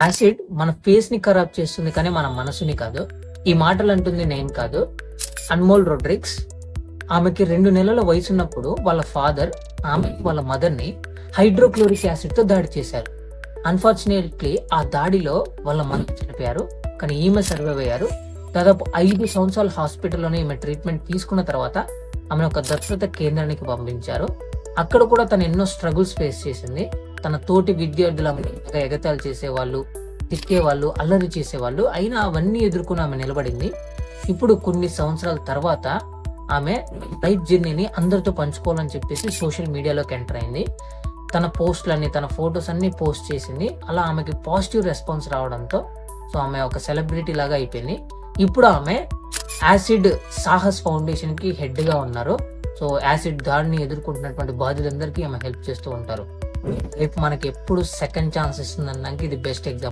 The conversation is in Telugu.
యాసిడ్ మన ఫేస్ ని ఖరాబ్ చేస్తుంది కానీ మన మనసుని కాదు. ఈ మాటలు అంటుంది నేను కాదు, అన్మోల్ రోడ్రిగ్స్. ఆమెకి 2 నెలల వయసు ఉన్నప్పుడు వాళ్ళ ఫాదర్ ఆమె వాళ్ళ మదర్ ని హైడ్రోక్లోరిక్ యాసిడ్ తో దాడి చేశారు. అన్ఫార్చునేట్లీ ఆ దాడిలో వాళ్ళ మదర్ చనిపోయారు, కానీ ఈమె సర్వైవ్ అయ్యారు. దాదాపు 5 సంవత్సరాలు హాస్పిటల్లోనే ఈమె ట్రీట్మెంట్ తీసుకున్న తర్వాత ఆమెను ఒక దత్తత కేంద్రానికి పంపించారు. అక్కడ కూడా తను ఎన్నో స్ట్రగుల్స్ ఫేస్ చేసింది. తన తోటి విద్యార్థుల ఎగతాళి చేసేవాళ్ళు, తిట్టేవాళ్ళు, అల్లరి చేసేవాళ్ళు, అయినా అవన్నీ ఎదుర్కొని ఆమె నిలబడింది. ఇప్పుడు కొన్ని సంవత్సరాల తర్వాత ఆమె లైఫ్ జర్నీని అందరితో పంచుకోవాలని చెప్పేసి సోషల్ మీడియాలోకి ఎంటర్ అయింది. తన పోస్టులన్నీ, తన ఫొటోస్ అన్ని పోస్ట్ చేసింది. అలా ఆమెకి పాజిటివ్ రెస్పాన్స్ రావడంతో సో ఆమె ఒక సెలబ్రిటీ లాగా అయిపోయింది. ఇప్పుడు ఆమె యాసిడ్ సాహస్ ఫౌండేషన్ కి హెడ్ గా ఉన్నారు. సో యాసిడ్ దాడిని ఎదుర్కొంటున్నటువంటి బాధితులందరికీ ఆమె హెల్ప్ చేస్తూ ఉంటారు. లైఫ్ మనకి ఎప్పుడు సెకండ్ ఛాన్స్ ఇస్తుందన్నాక ఇది బెస్ట్ ఎగ్జాంపుల్.